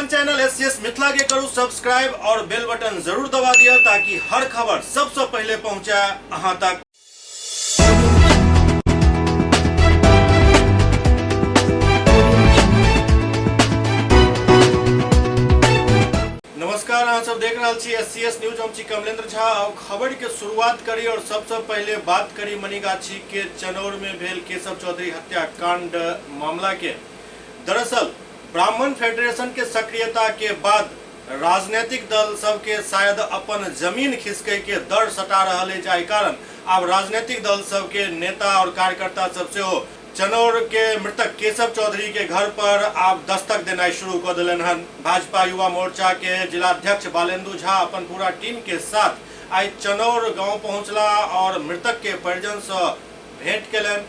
अपन channel SCS Mithila के करू subscribe और बेल बटन जरूर दबा दिया ताकि हर खबर सबसे पहले पहुंचे अहां तक। नमस्कार, अहाँ सब देख रहा छी एससीएस न्यूज। हम छी कमलेंद्र झा और खबर के शुरुआत करी और सबसे पहले बात करी मनीगाछी के चनौर में भेल केशव चौधरी हत्याकांड मामला के। दरअसल ब्राह्मण फेडरेशन के सक्रियता के बाद राजनीतिक दल सबके शायद अपन जमीन खिसके के दर सटा रहा है, जाहि कारण अब राजनीतिक दल सबके नेता और कार्यकर्ता सबसे हो चनौर के मृतक केशव चौधरी के घर पर आप दस्तक देना शुरू कर दिलन हन। भाजपा युवा मोर्चा के जिलाध्यक्ष बालेंदु झा अपन पूरा टीम के साथ आज चनौर गांव पहुंचला और मृतक के परिजन से भेंट केलन,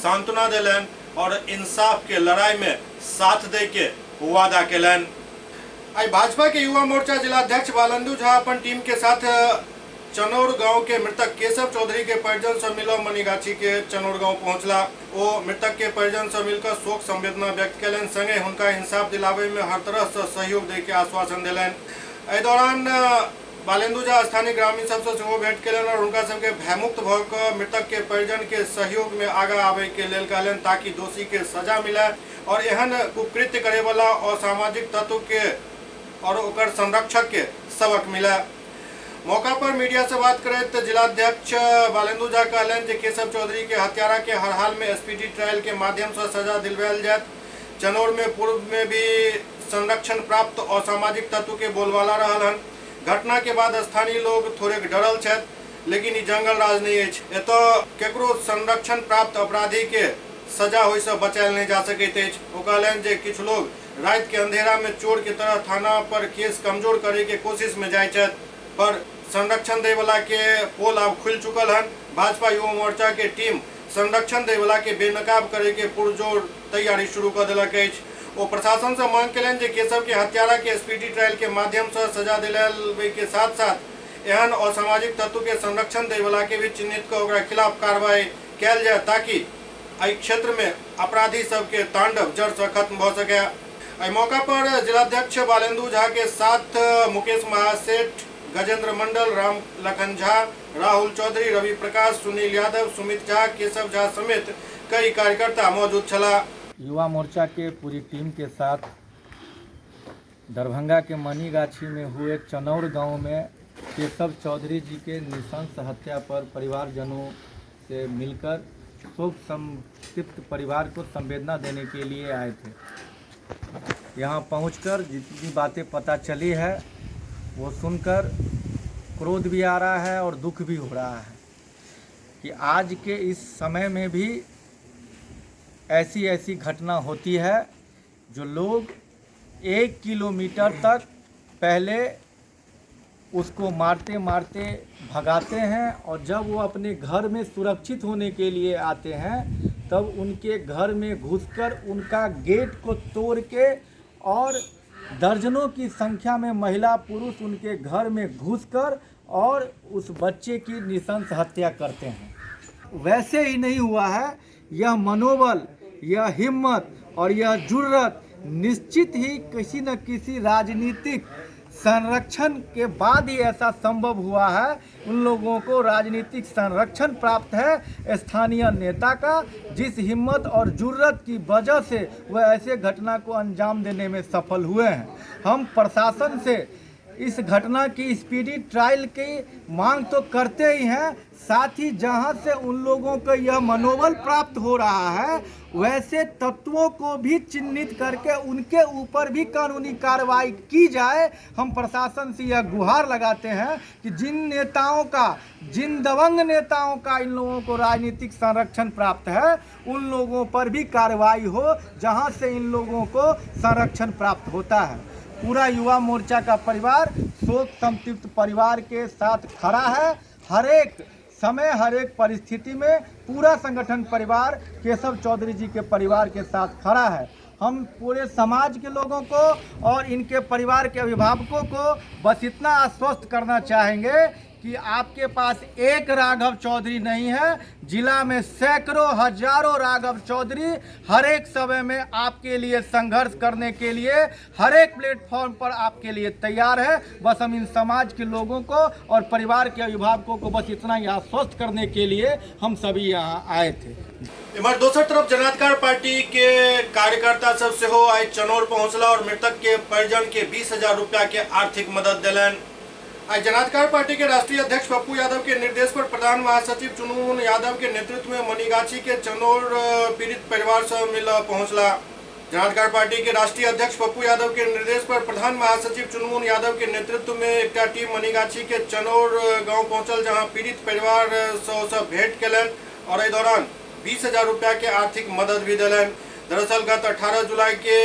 सांत्वना दिलन और इंसाफ के लड़ाई में साथ दे के वादा केलन। आज भाजपा के युवा मोर्चा जिलाध्यक्ष बालेंदु झा अपन टीम के साथ चनौर गांव के मृतक केशव चौधरी के परिजन से मिलो मनीगाछी के चनौर गांव पहुंचला। वो मृतक के परिजन से मिलकर शोक संवेदना व्यक्त कलन, संगे हुनका इंसाफ दिलावे में हर तरह से सहयोग दे के आश्वासन दिलन। एहि दौरान बालेंदु झा स्थानीय ग्रामीण सबसे सेहो भेंट कलन और हुनका सबके भयमुक्त भ क मृतक के परिजन के सहयोग में आगा आवे के लेल कहलन ताकि दोषी के सजा मिले और एहन कुकृत्य करे वाला असामाजिक तत्व के और ओकर संरक्षक के सबक मिले। मौका पर मीडिया से बात करे तो जिलाध्यक्ष बालेंदु झा कहलन जे केशव चौधरी के हत्यारा के हर हाल में स्पीडी ट्रायल के माध्यम से सजा दिलवायल जाए। चनौर में पूर्व में भी संरक्षण प्राप्त असामाजिक तत्व के बोलबाला रहल हन। घटना के बाद स्थानीय लोग थोड़े डरल छथि, लेकिन ई जंगल राज नहीं अछि। एतो केकरो संरक्षण प्राप्त अपराधी के सजा होय से बचायल नहीं जा सकैत अछि। ओ कहलन जे किछु लोग रात के अंधेरा में चोर के तरह थाना पर केस कमजोर करे के कोशिश में जाय छथि, पर संरक्षण दे वाला के पोल अब खुल चुकल हन। भाजपा युवा मोर्चा के टीम संरक्षण दे वाला के बेनकाब करे के पुरजोर तैयारी शुरू कर दिलक अछि। वो प्रशासन से मांग कलन जे केशव के हत्यारा के स्पीडी ट्रायल के माध्यम से सजा दिलावे के साथ साथ एहन असामाजिक तत्व के संरक्षण दे वाला के भी चिन्हित कर ओकरा खिलाफ कार्रवाई कैल जाए ताकि एहि क्षेत्र में अपराधी सबके तांडव जड़ से खत्म भ सके। एहि मौका पर जिलाध्यक्ष बालेंदु झा के साथ मुकेश महासेठ, गजेंद्र मंडल, राम लखन झा, राहुल चौधरी, रवि प्रकाश, सुनील यादव, सुमित झा, केशव झा समेत कई कार्यकर्ता मौजूद छला। युवा मोर्चा के पूरी टीम के साथ दरभंगा के मनीगाछी में हुए चनौर गांव में केशव चौधरी जी के नृशंस हत्या पर परिवारजनों से मिलकर शोक संतप्त परिवार को संवेदना देने के लिए आए थे। यहां पहुंचकर जितनी बातें पता चली है वो सुनकर क्रोध भी आ रहा है और दुख भी हो रहा है कि आज के इस समय में भी ऐसी ऐसी घटना होती है जो लोग 1 किलोमीटर तक पहले उसको मारते मारते भगाते हैं और जब वो अपने घर में सुरक्षित होने के लिए आते हैं तब उनके घर में घुसकर उनका गेट को तोड़ के और दर्जनों की संख्या में महिला पुरुष उनके घर में घुसकर और उस बच्चे की नृशंस हत्या करते हैं। वैसे ही नहीं हुआ है, यह मनोबल, यह हिम्मत और यह जुर्रत निश्चित ही किसी न किसी राजनीतिक संरक्षण के बाद ही ऐसा संभव हुआ है। उन लोगों को राजनीतिक संरक्षण प्राप्त है स्थानीय नेता का, जिस हिम्मत और जुर्रत की वजह से वह ऐसे घटना को अंजाम देने में सफल हुए हैं। हम प्रशासन से इस घटना की स्पीडी ट्रायल की मांग तो करते ही हैं, साथ ही जहां से उन लोगों को यह मनोबल प्राप्त हो रहा है वैसे तत्वों को भी चिन्हित करके उनके ऊपर भी कानूनी कार्रवाई की जाए। हम प्रशासन से यह गुहार लगाते हैं कि जिन दबंग नेताओं का इन लोगों को राजनीतिक संरक्षण प्राप्त है उन लोगों पर भी कार्रवाई हो जहां से इन लोगों को संरक्षण प्राप्त होता है। पूरा युवा मोर्चा का परिवार शोक संतप्त परिवार के साथ खड़ा है। हर एक समय हर एक परिस्थिति में पूरा संगठन परिवार केशव चौधरी जी के परिवार के साथ खड़ा है। हम पूरे समाज के लोगों को और इनके परिवार के अभिभावकों को बस इतना आश्वस्त करना चाहेंगे कि आपके पास एक राघव चौधरी नहीं है, जिला में सैकड़ों हजारों राघव चौधरी हर एक समय में आपके लिए संघर्ष करने के लिए हर एक प्लेटफॉर्म पर आपके लिए तैयार है। बस हम इन समाज के लोगों को और परिवार के अभिभावकों को बस इतना ही आश्वस्त करने के लिए हम सभी यहाँ आए थे। इमर दोसर तरफ जनाधिकार पार्टी के कार्यकर्ता सब से हो आज चनौर पहुंचला और मृतक के परिजन के 20,000 रुपया के आर्थिक मदद दिलन। आज जनाधिकार पार्टी के राष्ट्रीय अध्यक्ष पप्पू यादव के निर्देश पर प्रधान महासचिव चुनमुन यादव के नेतृत्व में मनीगाछी के चनौर पीड़ित परिवार से मिल पहुंचला। जनाधिकार पार्टी के राष्ट्रीय अध्यक्ष पप्पू यादव के निर्देश पर प्रधान महासचिव चुनमुन यादव के नेतृत्व में एक टीम मनीगाछी के चनौर गाँव पहुंचल, जहाँ पीड़ित परिवार से भेंट कलन और इस दौरान 20,000 रुपया के आर्थिक मदद भी दिलन। दरअसल गत 18 जुलाई के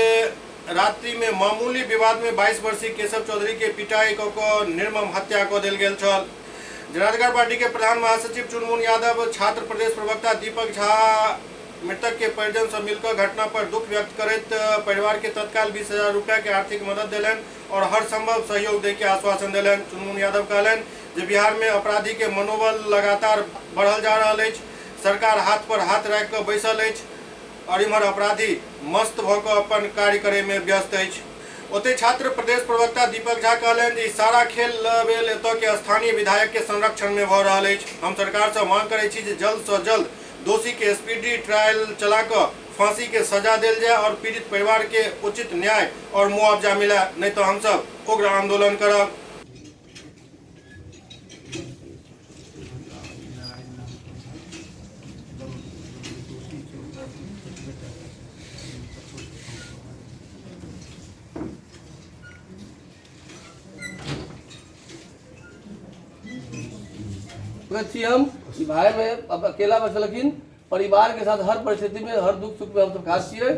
रात्रि में मामूली विवाद में 22 वर्षीय केशव चौधरी के पिटाई को निर्मम हत्या को दिल गेल छल। जनाधिकार पार्टी के प्रधान महासचिव चुनमुन यादव, छात्र प्रदेश प्रवक्ता दीपक झा मृतक के परिजन से मिलकर घटना पर दुख व्यक्त करते परिवार के तत्काल 20,000 रुपया के आर्थिक मदद दिलन और हर संभव सहयोग दे के आश्वासन दिलन। चुनमुन यादव कहलन जे बिहार में अपराधी के मनोबल लगातार बढ़ल जा रहा है, सरकार हाथ पर हाथ रख कर बैसल है और इम्हर अपराधी मस्त भऽ अपन कार्य करे में व्यस्त है। ओते छात्र प्रदेश प्रवक्ता दीपक झा कहलन जे सारा खेल बेल एतऽ के स्थानीय विधायक के संरक्षण में भऽ रहल है। हम सरकार से मांग करे छी जे जल्द से जल्द दोषी के स्पीडी ट्रायल चला कर फांसी के सजा दिल जाए और पीड़ित परिवार के उचित न्याय और मुआवजा मिले, नहीं तो हम सब उग्र आंदोलन करब। हम भाई में अब अकेला बचलखिन, परिवार के साथ हर परिस्थिति में हर दुख सुख में हम सब खास छिए।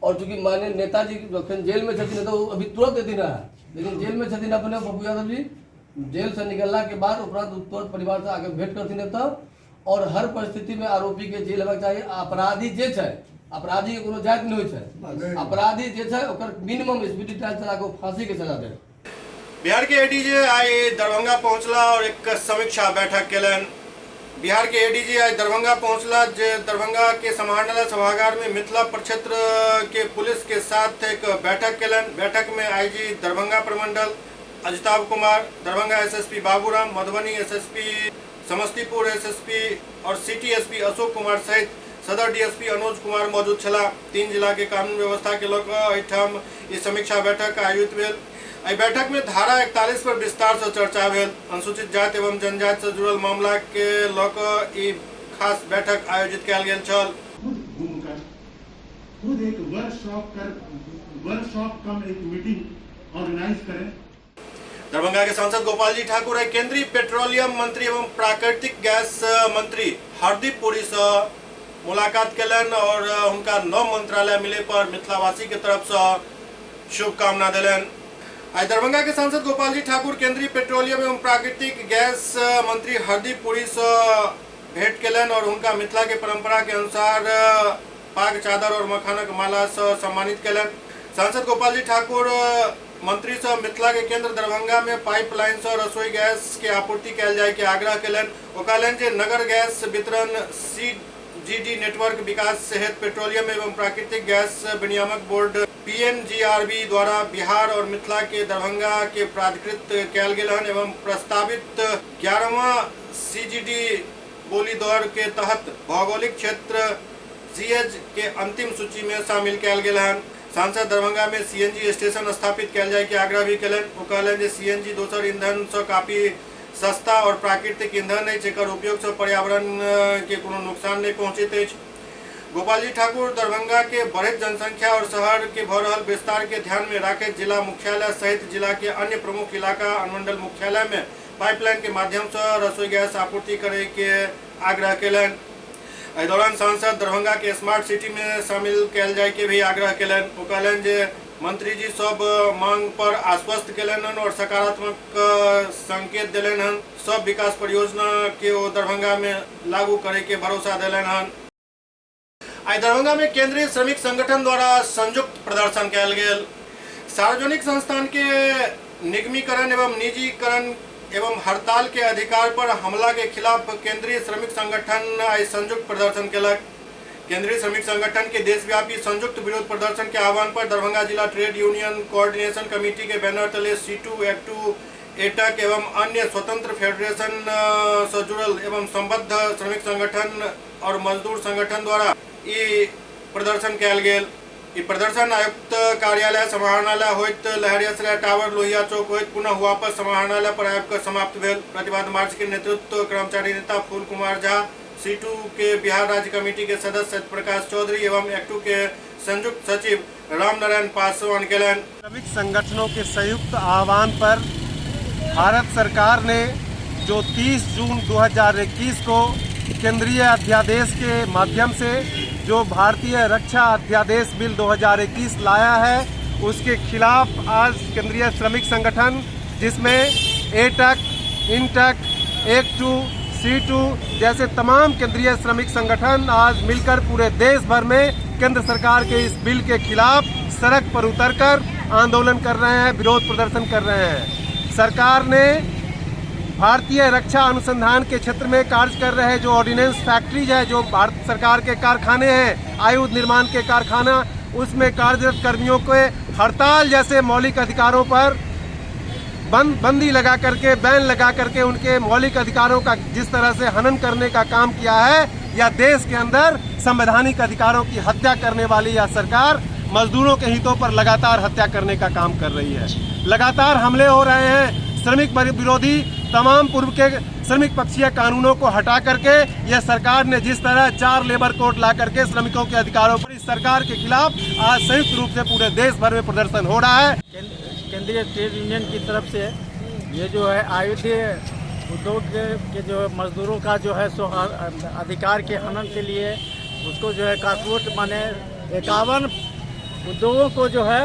और चूंकि माननीय नेताजी जखन जेल में छथिन तो अभी तुरंत दिन है, लेकिन जेल में छथिन अपने पप्पू यादव जी जेल से निकलला के बाद उपरांत तुरंत परिवार से आके भेंट करथिन तब। और हर परिस्थिति में आरोपी के जेल हेबाक चाहिए। अपराधी जे छै, अपराधी के कोनो जाति नहीं छै, अपराधी जे छै ओकर मिनिमम स्पीडी ट्रायल चला के फांसी के सजा दे। बिहार के एडीजी आज दरभंगा पहुंचला और एक समीक्षा बैठक केलन। बिहार के एडीजी आज दरभंगा पहुंचला, जे दरभंगा के समाहरणालय सभागार में मिथिला प्रक्षेत्र के पुलिस के साथ एक बैठक केलन। बैठक में आईजी दरभंगा प्रमंडल Ajitabh Kumar, Darbhanga SSP Baburam, Madhubani SSP, Samastipur SSP और सिटी एसपी अशोक कुमार सहित सदर डीएसपी अनुज कुमार मौजूद छला। 3 जिला के कानून व्यवस्था के लोग इस समीक्षा बैठक आयोजित भेल। एहि बैठक में धारा 41 पर विस्तार से चर्चा भेल। अनुसूचित जाति एवं जनजाति से जुड़ल मामला के लऽ ई खास बैठक आयोजित कयल गेल छल। खुद एक वर्कशॉप कम एक मीटिंग ऑर्गेनाइज करें। दरभंगा के सांसद गोपाल जी ठाकुर केंद्रीय पेट्रोलियम मंत्री एवं प्राकृतिक गैस मंत्री हरदीप पुरी से मुलाकात कलन और उनका नव मंत्रालय मिले पर मिथिलावासी के तरफ से शुभकामना दिलन। आज दरभंगा के सांसद गोपाल जी ठाकुर केंद्रीय पेट्रोलियम एवं प्राकृतिक गैस मंत्री हरदीप पुरी से भेंट कलन और उनका मिथिला के परंपरा के अनुसार पाग चादर और मखानक माला से सम्मानित कलन। सांसद गोपाल जी ठाकुर मंत्री से मिथिला के केंद्र दरभंगा में पाइपलाइन से रसोई गैस के आपूर्ति कयल जाय के आग्रह कलन। ओ कहलन जे नगर गैस वितरण CGD नेटवर्क विकास हेतु पेट्रोलियम एवं प्राकृतिक गैस विनियामक बोर्ड PNGRB द्वारा बिहार और मिथिला के दरभंगा के प्राधिकृत कयल गेल हन एवं प्रस्तावित 11वां CGD बोली दौर के तहत भौगोलिक क्षेत्र GH के अंतिम सूची में शामिल कयल गेल हन। सांसद दरभंगा में CNG स्टेशन स्थापित कयल जाय के आग्रह भी कलन। ओ कहलन जे CNG दोसर ईंधन से काफी सस्ता और प्राकृतिक ईंधन है, जेकर उपयोग से पर्यावरण के कोनो नुकसान नहीं पहुंचैत अछि। गोपाल जी ठाकुर दरभंगा के बढ़त जनसंख्या और शहर के भऽ रहल विस्तार के ध्यान में राखैत जिला मुख्यालय सहित जिला के अन्य प्रमुख इलाका अनुमंडल मुख्यालय में पाइपलाइन के माध्यम से रसोई गैस आपूर्ति करे के आग्रह कलन। एहि दौरान सांसद दरभंगा के स्मार्ट सिटी में शामिल कयल जाय के भी आग्रह कलन। ओ कहलन जे मंत्री जी सब मांग पर आश्वस्त कलन हन और सकारात्मक संकेत दिलन हन। सब विकास परियोजना के ओ दरभंगा में लागू करे के भरोसा दिलन हन। आज दरभंगा में केंद्रीय श्रमिक संगठन द्वारा संयुक्त प्रदर्शन कयल गेल। सार्वजनिक संस्थान के निगमीकरण एवं निजीकरण एवं हड़ताल के अधिकार पर हमला के खिलाफ केंद्रीय श्रमिक संगठन आई संयुक्त प्रदर्शन केलक। केंद्रीय श्रमिक संगठन के देशव्यापी संयुक्त विरोध प्रदर्शन के आह्वान पर दरभंगा जिला ट्रेड यूनियन कोऑर्डिनेशन कमेटी के बैनर तले सीटू, एक्टू, एटक एवं अन्य स्वतंत्र फेडरेशन से जुड़ल एवं संबद्ध श्रमिक संगठन और मजदूर संगठन द्वारा ई प्रदर्शन कयल गेल। ई प्रदर्शन आयुक्त कार्यालय समाहरणालय होइत लहरियासराय टावर लोहिया चौक होइत पुनः वापस समाहरणालय पर आबिक समाप्त भेल। प्रतिवाद मार्च के नेतृत्व कर्मचारी नेता फूल कुमार झा, सीटू के बिहार राज्य कमेटी के सदस्य प्रकाश चौधरी एवं एक्टू के संयुक्त सचिव रामनारायण पासवान केलन। श्रमिक संगठनों के संयुक्त आह्वान पर भारत सरकार ने जो 30 जून 2021 को केंद्रीय अध्यादेश के माध्यम से जो भारतीय रक्षा अध्यादेश बिल 2021 लाया है, उसके खिलाफ आज केंद्रीय श्रमिक संगठन जिसमें एटक, इंटक, एक्टू, सीटू जैसे तमाम केंद्रीय श्रमिक संगठन आज मिलकर पूरे देश भर में केंद्र सरकार के इस बिल के खिलाफ सड़क पर उतरकर आंदोलन कर रहे हैं, विरोध प्रदर्शन कर रहे हैं। सरकार ने भारतीय रक्षा अनुसंधान के क्षेत्र में कार्य कर रहे जो ऑर्डिनेंस फैक्ट्रीज है, जो भारत सरकार के कारखाने हैं, आयुध निर्माण के कारखाना, उसमें कार्यरत कर्मियों के हड़ताल जैसे मौलिक अधिकारों पर बंदी लगा करके, बैन लगा करके उनके मौलिक अधिकारों का जिस तरह से हनन करने का काम किया है, या देश के अंदर संवैधानिक अधिकारों की हत्या करने वाली यह सरकार मजदूरों के हितों पर लगातार हत्या करने का काम कर रही है। लगातार हमले हो रहे हैं। श्रमिक विरोधी तमाम पूर्व के श्रमिक पक्षीय कानूनों को हटा करके यह सरकार ने जिस तरह 4 लेबर कोड ला करके श्रमिकों के अधिकारों पर इस सरकार के खिलाफ आज संयुक्त रूप से पूरे देश भर में प्रदर्शन हो रहा है। केंद्रीय ट्रेड यूनियन की तरफ से ये जो है आयुध उद्योग के जो मजदूरों का जो है सो अधिकार के हनन के लिए उसको जो है कारपोरेट माने 51 उद्योगों को जो है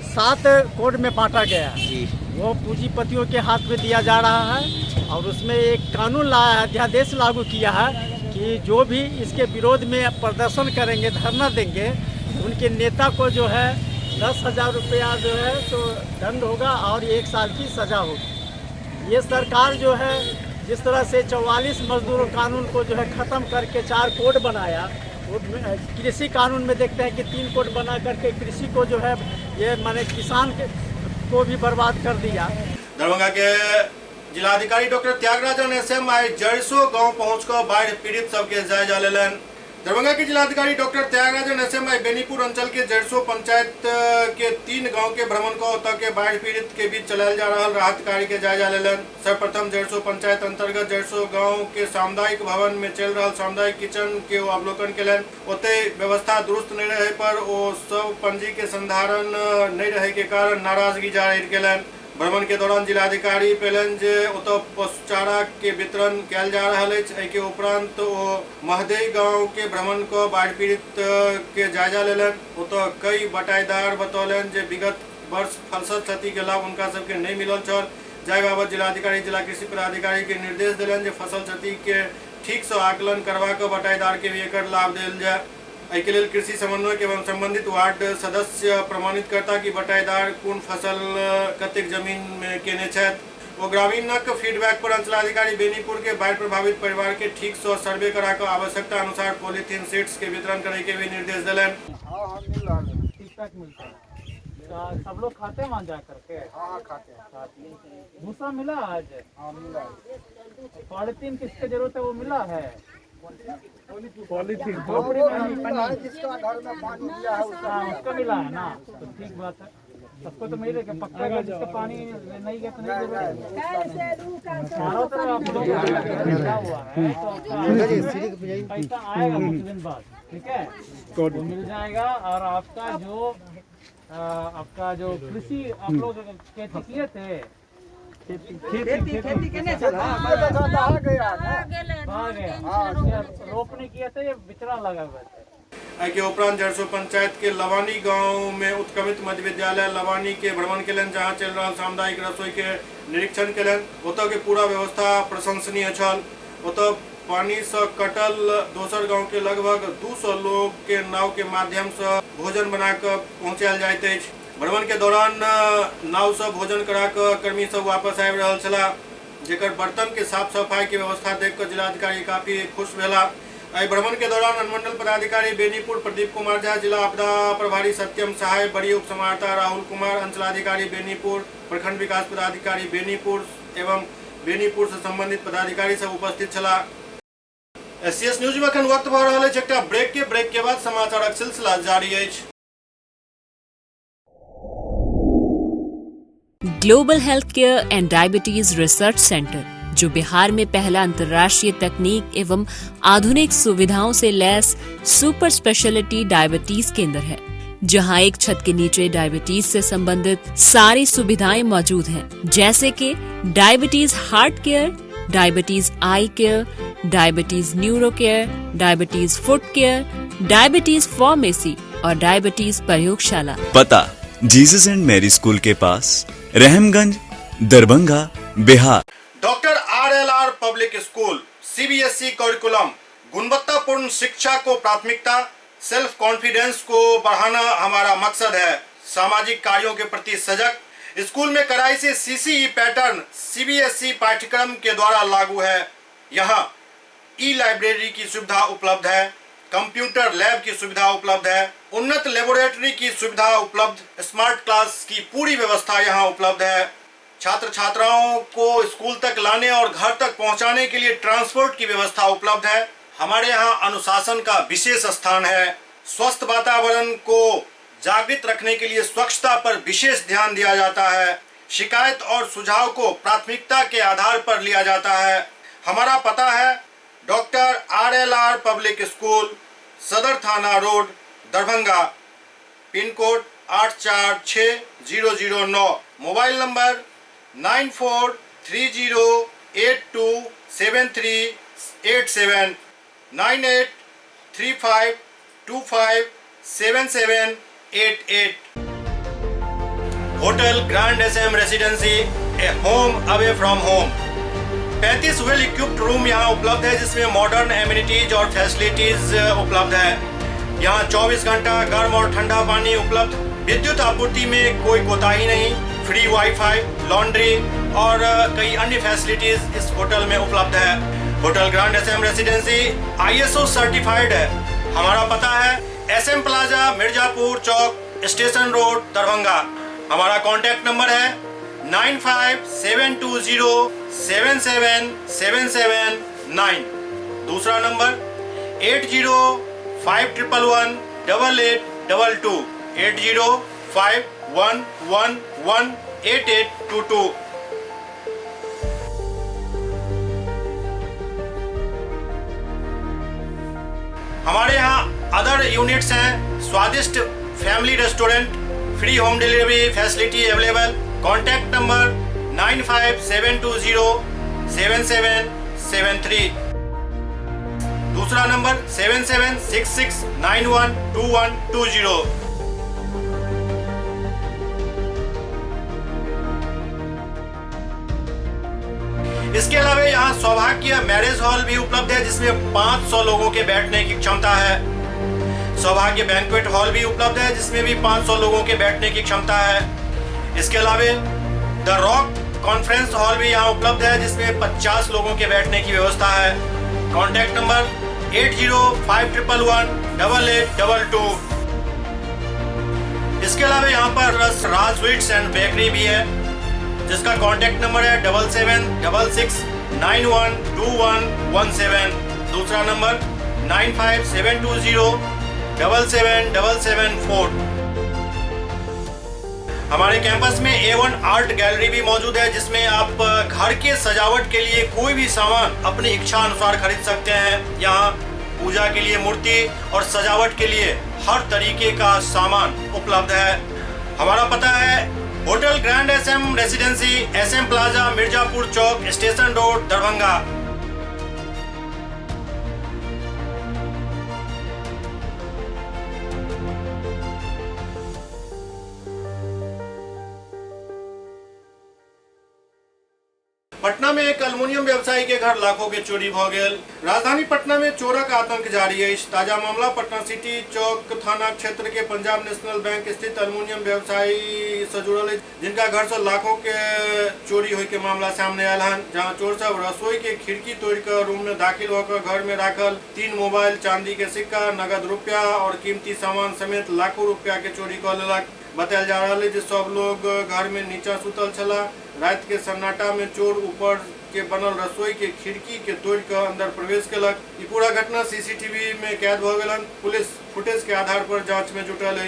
7 कोड में बांटा गया है। वो पूंजीपतियों के हाथ में दिया जा रहा है और उसमें एक कानून लाया है, अध्यादेश लागू किया है कि जो भी इसके विरोध में प्रदर्शन करेंगे, धरना देंगे, उनके नेता को जो है 10,000 रुपया जो है तो दंड होगा और 1 साल की सज़ा होगी। ये सरकार जो है जिस तरह से 44 मजदूरों कानून को जो है ख़त्म करके 4 कोड बनाया, वो कृषि कानून में देखते हैं कि 3 कोड बना करके कृषि को जो है ये माने किसान को भी बर्बाद कर दिया। दरभंगा के जिलाधिकारी डॉक्टर त्यागराजन एसएम आई जड़सो गांव पहुंचकर बाढ़ पीड़ित सबके जायजा लेलन। दरभंगा के जिलाधिकारी डॉक्टर त्यागराजन एसएम आई बेनीपुर अंचल के जड़सो पंचायत के 3 गांव के भ्रमण को ओतऽ के बाढ़ पीड़ित के बीच चलायल जा रहा राहत कार्य के जायजा लेलन। सर्वप्रथम जड़सो पंचायत अंतर्गत जड़सो गांव के सामुदायिक भवन में चल रहा सामुदायिक किचन के अवलोकन केलन। ओते व्यवस्था दुरुस्त नहीं रहे पर वो सब पंजी के संधारण नहीं रहे के कारण नाराजगी जाहिर केलन। भ्रमण के दौरान जिलाधिकारी पेलन जे ओतऽ पशु चारा के वितरण कयल जा रहा है। के उपरांत वो महदेई गांव के भ्रमण को बाढ़ पीड़ित के जायजा लेलन। ओतऽ कई बटाईदार बतौलन जे विगत वर्ष फसल क्षति के लाभ उनका सबके नहीं मिलल छल। जाय बाबत जिलाधिकारी जिला कृषि पदाधिकारी के निर्देश दिलन जे फसल क्षति के ठीक से आकलन करवा के बटाईदार के भी एकर लाभ देल जाए। एहिके लेल कृषि समन्वयक एवं संबंधित वार्ड सदस्य प्रमाणित करता कि बटाईदार कोन फसल कतेक जमीन में केने छथि। वो ग्रामीणक फीडबैक पर अंचलाधिकारी बेनीपुर के बाढ़ प्रभावित परिवार के ठीक से सर्वे करा कर आवश्यकता अनुसार पॉलीथीन शीट्स के वितरण करे के भी निर्देश दिलन। सब लोग खाते हैं वहाँ जा करके? हाँ खाते हैं। भूसा मिला आज? हाँ मिला। पॉलीथीन किसके जरूरत है वो मिला है? पॉलीथीन जिसका घर में पानी दिया है उसका मिला है ना, तो ठीक बात है। सबको तो मिल रहा पक्का है, जिसका पानी नहीं गया तो नहीं चारों तरफ हुआ है तो पैसा आएगा कुछ दिन बाद, ठीक है, तो मिल जाएगा। और आपका जो कृषि आप लोग खेती किए थे, खेती करने चला आ गया रोपने किया था, ये बिचड़ा लगा हुआ था। के उपरांत जड़सो पंचायत के लवानी गांव में उत्क्रमित मध्य विद्यालय लवानी के भ्रमण केलन, जहां चल रहा सामुदायिक रसोई के निरीक्षण केलन। ओतऽ के पूरा व्यवस्था प्रशंसनीय छल। ओतऽ पानी से कटल दोसर गांव के लगभग 200 लोग के नाव के माध्यम से भोजन बना कर पहुँचायल जाइत अछि। भ्रमण के दौरान नाव से भोजन करा कर कर्मी सब वापस आबि रहल छला, जेकर बर्तन के साफ सफाई के व्यवस्था देख कर जिलाधिकारी काफी खुश भेला। एहि भ्रमण के दौरान अनुमंडल पदाधिकारी बेनीपुर प्रदीप कुमार झा, जिला आपदा प्रभारी सत्यम सहाय, बड़ी उप समाहर्ता राहुल कुमार, अंचलाधिकारी बेनीपुर, प्रखंड विकास पदाधिकारी बेनीपुर एवं बेनीपुर से संबंधित पदाधिकारी सब उपस्थित छला। एससीएस न्यूज में अखन वक्त भऽ रहल अछि एकटा ब्रेक के बाद समाचारक सिलसिला जारी अछि। Global health care and diabetes research centre, जो बिहार में पहला अंतर्राष्ट्रीय तकनीक एवं आधुनिक सुविधाओं से लैस सुपर स्पेशलिटी डायबिटीज केंद्र है, जहां एक छत के नीचे डायबिटीज से संबंधित सारी सुविधाएं मौजूद हैं, जैसे कि diabetes heart care, diabetes eye care, diabetes neuro care, diabetes foot care, diabetes pharmacy और डायबिटीज प्रयोगशाला। पता जीसस एंड मैरी स्कूल के पास, Rahamganj, Darbhanga, Bihar. Doctor RLR public school, CBSE curriculum, गुणवत्तापूर्ण शिक्षा को प्राथमिकता, सेल्फ कॉन्फिडेंस को बढ़ाना हमारा मकसद है। सामाजिक कार्यों के प्रति सजग, स्कूल में कड़ाई से CCE पैटर्न CBSE पाठ्यक्रम के द्वारा लागू है। यहाँ ई-लाइब्रेरी की सुविधा उपलब्ध है, कंप्यूटर लैब की सुविधा उपलब्ध है, उन्नत लेबोरेटरी की सुविधा उपलब्ध, स्मार्ट क्लास की पूरी व्यवस्था यहाँ उपलब्ध है। छात्र छात्राओं को स्कूल तक लाने और घर तक पहुँचाने के लिए ट्रांसपोर्ट की व्यवस्था उपलब्ध है। हमारे यहाँ अनुशासन का विशेष स्थान है। स्वस्थ वातावरण को जागृत रखने के लिए स्वच्छता पर विशेष ध्यान दिया जाता है। शिकायत और सुझाव को प्राथमिकता के आधार पर लिया जाता है। हमारा पता है डॉक्टर RLR पब्लिक स्कूल, सदर थाना road, Darbhanga, pin code 846009, mobile number 9430827387, 9835257788। Hotel grand SM residency, A home away from home. 35 well equipped room यहाँ उपलब्ध है, जिसमें मॉडर्न एमिनिटीज और फैसिलिटीज उपलब्ध है। यहाँ 24 घंटा गर्म और ठंडा पानी उपलब्ध। विद्युत आपूर्ति में कोई कोताही नहीं। फ्री वाईफाई, लॉन्ड्री और कई अन्य फैसिलिटीज इस होटल में उपलब्ध है। Hotel grand SM residency ISO certified है। हमारा पता है SM plaza, Mirzapur Chowk, station road, Darbhanga. हमारा कॉन्टैक्ट नंबर है 9572077779। दूसरा नंबर 8051118822, 8051118822। हमारे यहाँ अदर यूनिट्स हैं। स्वादिष्ट family restaurant, free home delivery facility available. Contact number 9572077773। दूसरा नंबर 7766912120। इसके अलावा यहाँ सौभाग्य मैरिज हॉल भी उपलब्ध है, जिसमें 500 लोगों के बैठने की क्षमता है। सौभाग्य बैंक्वेट हॉल भी उपलब्ध है, जिसमें भी 500 लोगों के बैठने की क्षमता है। इसके अलावा द रॉक कॉन्फ्रेंस हॉल भी यहाँ उपलब्ध है, जिसमें 50 लोगों के बैठने की व्यवस्था है। Contact number 8051118822। इसके अलावा यहाँ पर राज स्वीट्स एंड बेकरी भी है, जिसका कॉन्टैक्ट नंबर है 7766912117। दूसरा नंबर 9572077774। हमारे कैंपस में A1 आर्ट गैलरी भी मौजूद है, जिसमें आप घर के सजावट के लिए कोई भी सामान अपनी इच्छा अनुसार खरीद सकते हैं। यहाँ पूजा के लिए मूर्ति और सजावट के लिए हर तरीके का सामान उपलब्ध है। हमारा पता है hotel grand SM residency, SM plaza, Mirzapur Chowk, station road, Darbhanga. Patna में एक अल्मुनियम व्यवसायी के घर लाखों के चोरी भ गेल। राजधानी पटना में चोरक आतंक जारी है। ताजा मामला पटना सिटी चौक थाना क्षेत्र के पंजाब नेशनल बैंक स्थित अल्मुनियम व्यवसायी से जुड़ल है, जिनका घर से लाखों के चोरी होय के मामला सामने आयल है, जहां चोर सब रसोई के खिड़की तोड़ कर रूम में दाखिल होकर घर में राखल 3 मोबाइल, चांदी के सिक्का, नगद रुपया और कीमती सामान समेत लाखों रुपया के चोरी कर लेलक। बतायल जा रहा है कि सब लोग घर में नीचा सुतल छला। रात के सन्नाटा में चोर ऊपर के बनल रसोई के खिड़की के तोड़ कर अंदर प्रवेश केलक। ई पूरा घटना सीसीटीवी में कैद भ गेलन। पुलिस फुटेज के आधार पर जांच में जुटल है।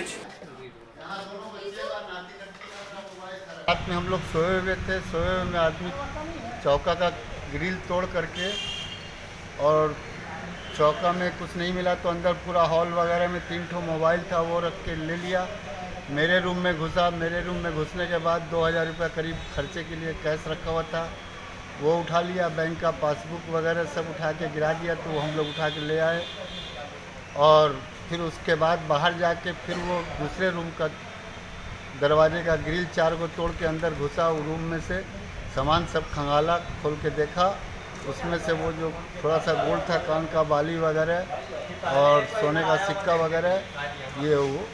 रात में हम लोग सोए हुए थे। सोए हुए में आदमी चौका का ग्रिल तोड़ करके और चौका में कुछ नहीं मिला तो अंदर पूरा हॉल वगैरह में 3 ठो मोबाइल था, वो रख के ले लिया। मेरे रूम में घुसा। मेरे रूम में घुसने के बाद 2000 रुपये करीब खर्चे के लिए कैश रखा हुआ था, वो उठा लिया। बैंक का पासबुक वगैरह सब उठा के गिरा दिया, तो हम लोग उठा के ले आए। और फिर उसके बाद बाहर जाके फिर वो दूसरे रूम का दरवाजे का ग्रिल 4 को तोड़ के अंदर घुसा। वो रूम में से सामान सब खंगाला, खोल के देखा। उसमें से वो जो थोड़ा सा गोल्ड था, कान का बाली वगैरह और सोने का सिक्का वगैरह, ये वो।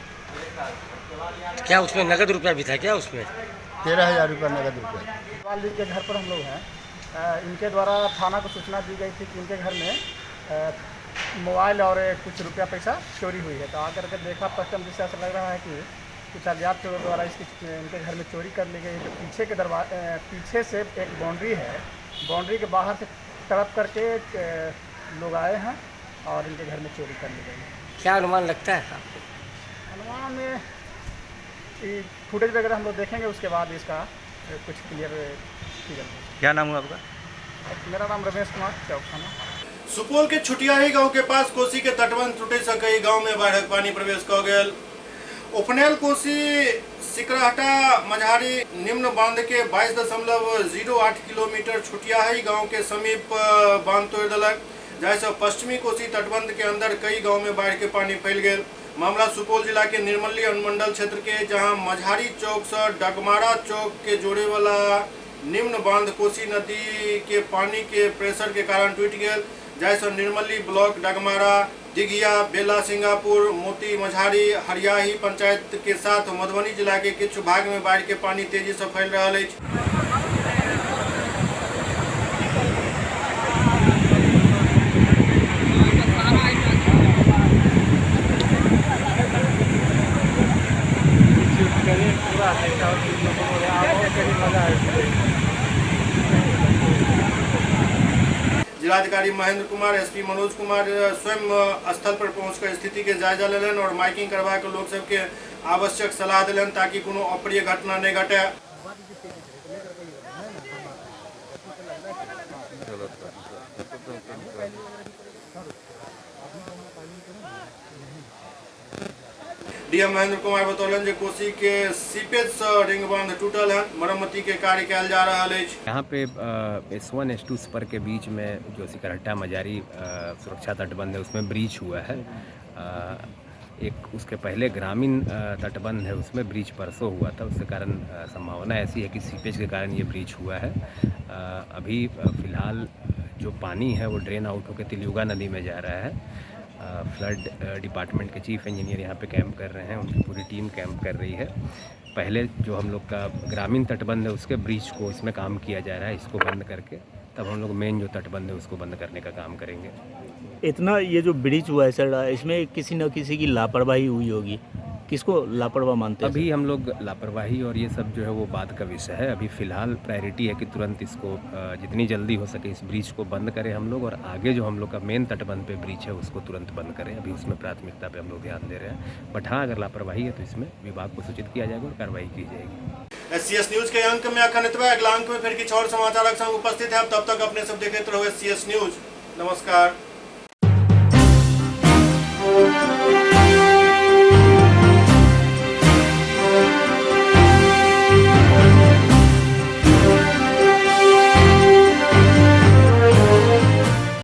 क्या उसमें नगद रुपया भी था? क्या उसमें 13,000 रुपये नगद रुपया। वाली के घर पर हम लोग हैं। इनके द्वारा थाना को सूचना दी गई थी कि इनके घर में मोबाइल और कुछ रुपया पैसा चोरी हुई है। तो आकर के देखा, फर्स्ट टाइम जिससे ऐसा लग रहा है कि कुछ अज्ञात चोरों द्वारा इनके घर में चोरी कर ली गई है। तो पीछे के पीछे से एक बाउंड्री है, बाउंड्री के बाहर से तड़प करके लोग आए हैं और इनके घर में चोरी कर ली गई है। क्या अनुमान लगता है आपको? अनुमान में फुटेज वगैरह हम लोग देखेंगे, उसके बाद इसका कुछ क्लियर फिगर। क्या नाम हुआ आपका? मेरा नाम रमेश कुमार, चौक थाना। सुपौल के छुटियाही गांव के पास कोसी के तटबंध टूटे से कई गांव में बाढ़क पानी प्रवेश कर गेल। उपनेल कोसी सिकरहटा मझारी निम्न बांध के 22.08 किलोमीटर छुटियाही गांव के समीप बांध तोड़ दिलक, जैसे पश्चिमी कोसी तटबंध के अंदर कई गांव में बाढ़ के पानी फैल गेल। मामला सुपौल जिला के निर्मली अनुमंडल क्षेत्र के, जहां मझारी चौक से डगमारा चौक के जोड़े वाला निम्न बांध कोसी नदी के पानी के प्रेशर के कारण टूट गेल, जैसे निर्मली ब्लॉक डगमारा, दिघिया, बेला, सिंगापुर, मोती, मझारी, हरियाही पंचायत के साथ मधुबनी जिला के किछु भाग में बाढ़ के पानी तेजी से फैल रहा है। जिलाधिकारी महेंद्र कुमार, एसपी मनोज कुमार स्वयं स्थल पर पहुंचकर स्थिति के जायजा लेलन और माइकिंग करवा के लोग सबके आवश्यक सलाह दिलन ताकि कोनो अप्रिय घटना नहीं घटे। डीएम महेंद्र कुमार बतौलन जे कोसी के सीपेज से रिंग बांध टूटल है, मरम्मती के कार्य किया जा रहा है। यहाँ पे S1 S2 स्पर के बीच में जो सिकरहटा मजारी सुरक्षा तटबंध है उसमें ब्रीच हुआ है। एक उसके पहले ग्रामीण तटबंध है, उसमें ब्रीच परसों हुआ था। उसके कारण संभावना ऐसी है कि सीपेज के कारण ये ब्रीच हुआ है। अभी फ़िलहाल जो पानी है वो ड्रेन आउट होकर तिलयुगा नदी में जा रहा है। फ्लड डिपार्टमेंट के चीफ इंजीनियर यहाँ पे कैंप कर रहे हैं, उनकी पूरी टीम कैंप कर रही है। पहले जो हम लोग का ग्रामीण तटबंध है उसके ब्रीच को इसमें काम किया जा रहा है, इसको बंद करके तब हम लोग मेन जो तटबंध है उसको बंद करने का काम करेंगे। इतना ये जो ब्रिज हुआ है सर, इसमें किसी न किसी की लापरवाही हुई होगी, किसको लापरवाह मानते हैं? अभी हम लोग लापरवाही और ये सब जो है वो बात का विषय है। अभी फ़िलहाल प्रायोरिटी है कि तुरंत इसको जितनी जल्दी हो सके इस ब्रिज को बंद करें हम लोग, और आगे जो हम लोग का मेन तटबंध पे ब्रिज है उसको तुरंत बंद करें। अभी उसमें प्राथमिकता पे हम लोग ध्यान दे रहे हैं। बट हाँ, अगर लापरवाही है तो इसमें विभाग को सूचित किया जाएगा और कार्रवाई की जाएगी। SCS न्यूज के अंक में अखंडित अगला अंक में फिर कुछ और समाचार संग उपस्थित है। तब तक अपने सब देखते रहो SCS न्यूज। नमस्कार।